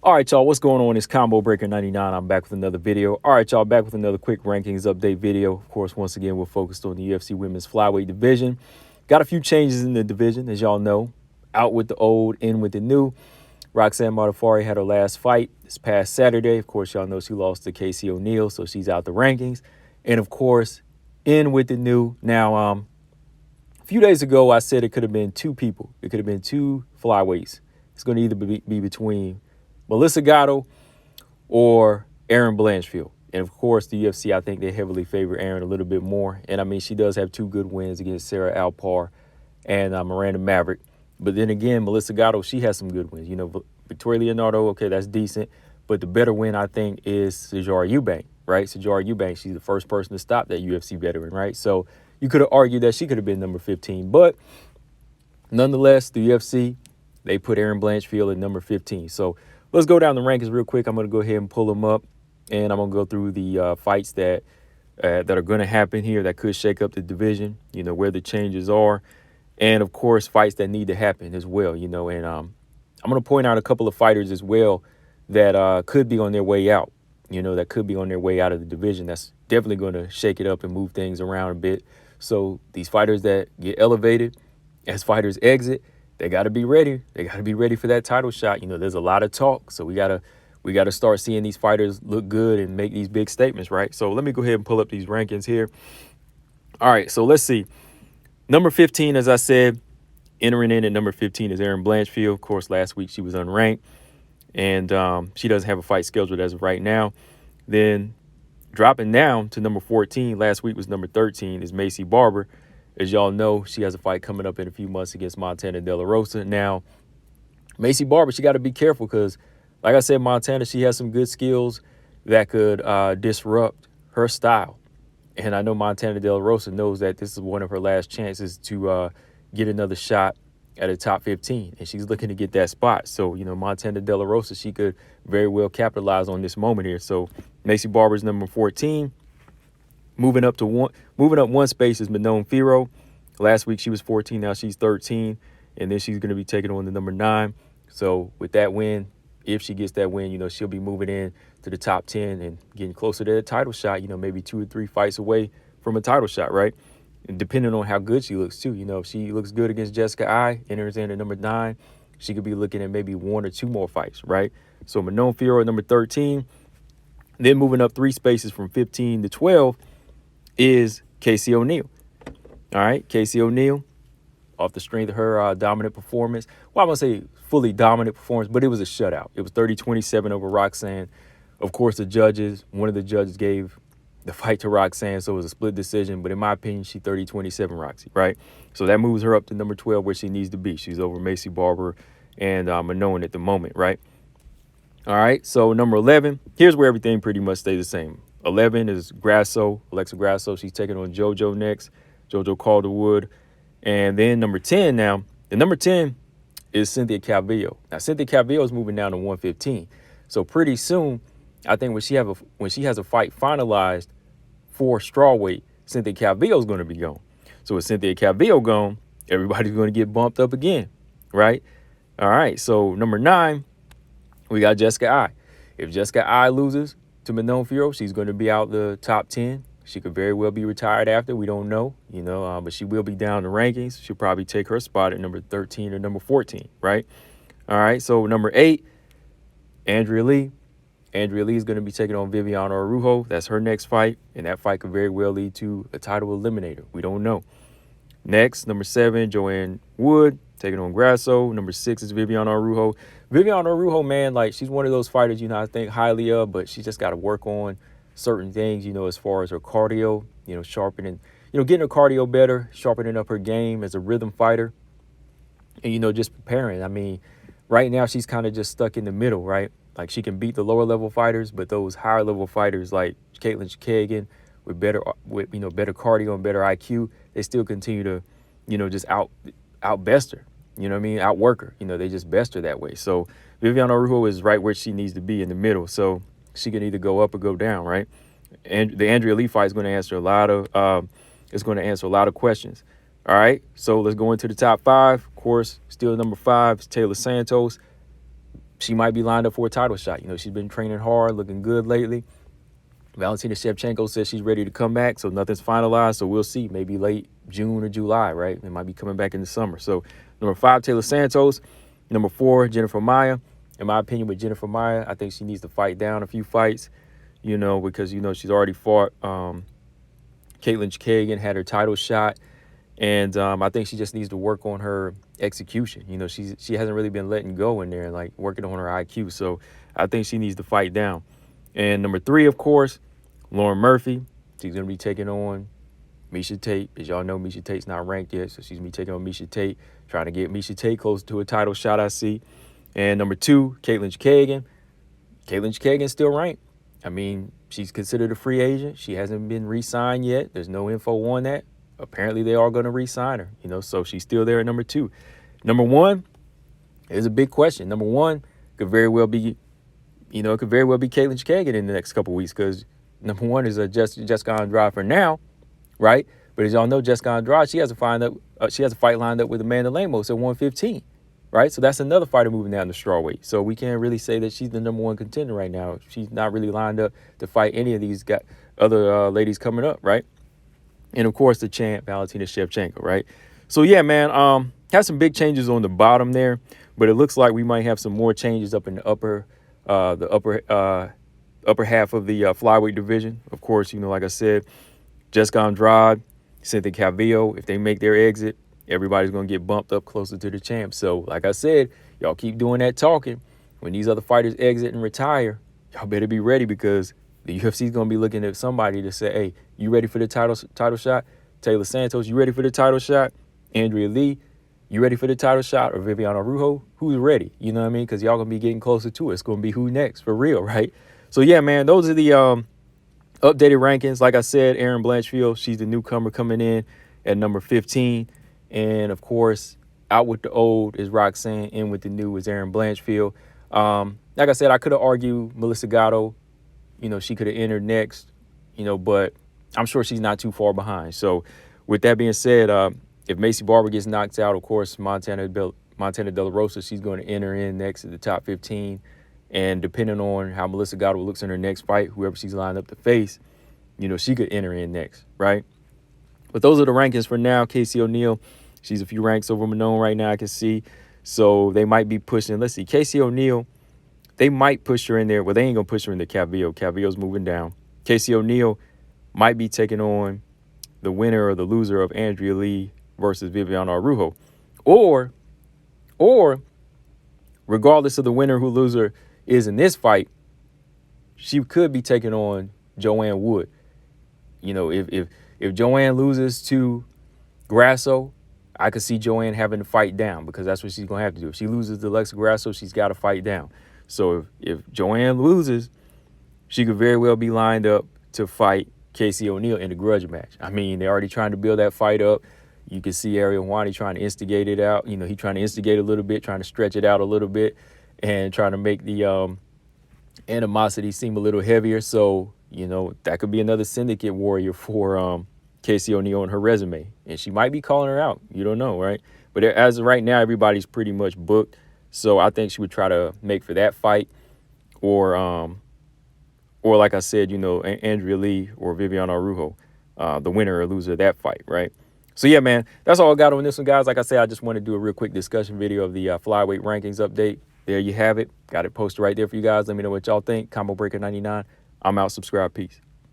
All right, y'all, what's going on? It's Combo Breaker 99. I'm back with another video. All right, y'all, back with another quick rankings update video. Of course, once again, we're focused on the UFC Women's Flyweight division. Got a few changes in the division, as y'all know. Out with the old, in with the new. Roxanne Modafferi had her last fight this past Saturday. Of course, y'all know she lost to Casey O'Neill, so she's out the rankings. And, of course, in with the new. Now, a few days ago, I said it could have been two people. It could have been two flyweights. It's going to either be between Melissa Gatto or Erin Blanchfield. And of course, the UFC, I think they heavily favor Erin a little bit more. And I mean, she does have two good wins against Sarah Alpar and Miranda Maverick. But then again, Melissa Gatto, she has some good wins. You know, Victoria Leonardo, okay, that's decent. But the better win, I think, is Sijara Eubank, right? Sijara Eubank, she's the first person to stop that UFC veteran, right? So you could have argued that she could have been number 15. But nonetheless, the UFC, they put Erin Blanchfield at number 15. So let's go down the rankings real quick. I'm going to go ahead and pull them up, and I'm going to go through the fights that are going to happen here that could shake up the division, you know, where the changes are, and, of course, fights that need to happen as well, you know. And I'm going to point out a couple of fighters as well that could be on their way out, you know, that could be on their way out of the division. That's definitely going to shake it up and move things around a bit. So these fighters that get elevated as fighters exit, they got to be ready. They got to be ready for that title shot. You know, there's a lot of talk. So we got to start seeing these fighters look good and make these big statements, right? So let me go ahead and pull up these rankings here. All right, so let's see. Number 15, as I said, entering in at number 15 is Erin Blanchfield. Of course, last week she was unranked, and she doesn't have a fight scheduled as of right now. Then dropping down to number 14, last week was number 13, is Macy Barber. As y'all know, she has a fight coming up in a few months against Montana De La Rosa. Now, Macy Barber, she got to be careful because, like I said, Montana, she has some good skills that could disrupt her style. And I know Montana De La Rosa knows that this is one of her last chances to get another shot at a top 15. And she's looking to get that spot. So, you know, Montana De La Rosa, she could very well capitalize on this moment here. So, Macy Barber's number 14. Moving up one space is Modafferi. Last week she was 14, now she's 13, and then she's going to be taking on the number 9. So with that win, if she gets that win, you know, she'll be moving in to the top 10 and getting closer to a title shot, you know, maybe 2 or 3 fights away from a title shot, right? And depending on how good she looks too, you know, if she looks good against Jessica Eye, enters in at number 9, she could be looking at maybe 1 or 2 more fights, right? So Modafferi at number 13. Then moving up 3 spaces from 15 to 12 is Casey O'Neill. All right, Casey O'Neill, off the strength of her dominant performance. Well, I'm going to say fully dominant performance, but it was a shutout. It was 30-27 over Roxanne. Of course, one of the judges gave the fight to Roxanne, so it was a split decision. But in my opinion, she 30-27 Roxy, right? So that moves her up to number 12 where she needs to be. She's over Macy Barber and Minoan at the moment, right? All right, so number 11, here's where everything pretty much stays the same. 11 is Grasso, Alexa Grasso. She's taking on JoJo next, JoJo Calderwood. And then number 10 now, the number 10 is Cynthia Cavillo. Now, Cynthia Cavillo is moving down to 115. So pretty soon, I think when she has a fight finalized for strawweight, Cynthia Cavillo is going to be gone. So with Cynthia Cavillo gone, everybody's going to get bumped up again, right? All right, so number 9, we got Jessica Eye. If Jessica Eye loses to Modafferi, she's going to be out the top 10. She could very well be retired after. We don't know, you know, but she will be down the rankings. She'll probably take her spot at number 13 or number 14, right? All right, so number 8, Andrea Lee. Andrea Lee is going to be taking on Viviana Rujo. That's her next fight, and that fight could very well lead to a title eliminator. We don't know. Next, number 7, Joanne Wood taking on Grasso. Number 6 is Viviana Rujo. Viviana Rujo, man, like, she's one of those fighters, you know, I think highly of, but she just got to work on certain things, you know, as far as her cardio, you know, sharpening, you know, getting her cardio better, sharpening up her game as a rhythm fighter, and, you know, just preparing. I mean, right now she's kind of just stuck in the middle, right? Like, she can beat the lower level fighters, but those higher level fighters like Caitlin Chikagan with better cardio and better IQ, they still continue to, you know, just outbest her. You know what I mean? Outwork her. You know, they just best her that way. So Viviana Rujo is right where she needs to be in the middle. So she can either go up or go down, right? And the Andrea Lee fight is going to answer a lot of questions. All right, so let's go into the top 5. Of course, still number 5 is Taylor Santos. she might be lined up for a title shot. You know, she's been training hard, looking good lately. Valentina Shevchenko says she's ready to come back, so nothing's finalized. So we'll see, maybe late June or July, right? It might be coming back in the summer. So number 5, Taylor Santos. Number 4, Jennifer Maia. In my opinion, with Jennifer Maia, I think she needs to fight down a few fights, you know, because, you know, she's already fought Katlyn Chookagian, had her title shot. And I think she just needs to work on her execution. You know, she hasn't really been letting go in there and, like, working on her IQ. So I think she needs to fight down. And number 3, of course, Lauren Murphy. She's going to be taking on Miesha Tate. As y'all know, Miesha Tate's not ranked yet, so she's going to be taking on Miesha Tate, trying to get Miesha Tate close to a title shot, I see. And number 2, Katlyn Chookagian. Katlyn Chookagian's still ranked. I mean, she's considered a free agent. She hasn't been re-signed yet. There's no info on that. Apparently, they are going to re-sign her, you know, so she's still there at number 2. Number 1 is a big question. Number 1 could very well be, you know, it could very well be Katlyn Chookagian in the next couple of weeks, because number 1 is Jessica Andrade for now, right? But as y'all know, Jessica Andrade, she has a fight lined up with Amanda Lemos at 115, right? So that's another fighter moving down the strawweight. So we can't really say that she's the number 1 contender right now. She's not really lined up to fight any of these other ladies coming up, right? And of course, the champ, Valentina Shevchenko, right? So yeah, man, have some big changes on the bottom there, but it looks like we might have some more changes up in the upper half of the flyweight division. Of course, you know, like I said, Jessica Andrade, Cynthia Cavillo, if they make their exit, everybody's going to get bumped up closer to the champ. So, like I said, y'all keep doing that talking. When these other fighters exit and retire, y'all better be ready, because the UFC is going to be looking at somebody to say, hey, you ready for the title shot? Taylor Santos, you ready for the title shot? Andrea Lee, you ready for the title shot? Or Viviana Rujo, who's ready? You know what I mean? Because y'all going to be getting closer to it. It's going to be who next, for real, right? So, yeah, man, those are the updated rankings. Like I said, Erin Blanchfield, she's the newcomer coming in at number 15. And, of course, out with the old is Roxanne, in with the new is Erin Blanchfield. Like I said, I could have argued Melissa Gatto, you know, she could have entered next, you know, but I'm sure she's not too far behind. So with that being said, if Macy Barber gets knocked out, of course, Montana De La Rosa, she's going to enter in next at the top 15. And depending on how Melissa Gatto looks in her next fight, whoever she's lined up to face, you know, she could enter in next, right? But those are the rankings for now. Casey O'Neill, she's a few ranks over Manon right now, I can see. So they might be pushing. Let's see, Casey O'Neill, they might push her in there. Well, they ain't going to push her into Cavillo. Cavillo's moving down. Casey O'Neill might be taking on the winner or the loser of Andrea Lee versus Viviana Rujo. Or regardless of the winner who loser is in this fight, she could be taking on Joanne Wood. You know, if Joanne loses to Grasso, I could see Joanne having to fight down, because that's what she's going to have to do. If she loses to Alexa Grasso, she's got to fight down. So if Joanne loses, she could very well be lined up to fight Casey O'Neill in a grudge match. I mean, they're already trying to build that fight up. You can see Ariel Helwani trying to instigate it out. You know, he's trying to instigate a little bit, trying to stretch it out a little bit, and trying to make the animosity seem a little heavier. So, you know, that could be another syndicate warrior for Casey O'Neill on her resume. And she might be calling her out. You don't know, right? But as of right now, everybody's pretty much booked. So I think she would try to make for that fight, or like I said, you know, Andrea Lee or Viviana Rujo, the winner or loser of that fight, right? So yeah, man, that's all I got on this one, guys. Like I said, I just want to do a real quick discussion video of the flyweight rankings update. There you have it. Got it posted right there for you guys. Let me know what y'all think. Combo Breaker 99. I'm out. Subscribe. Peace.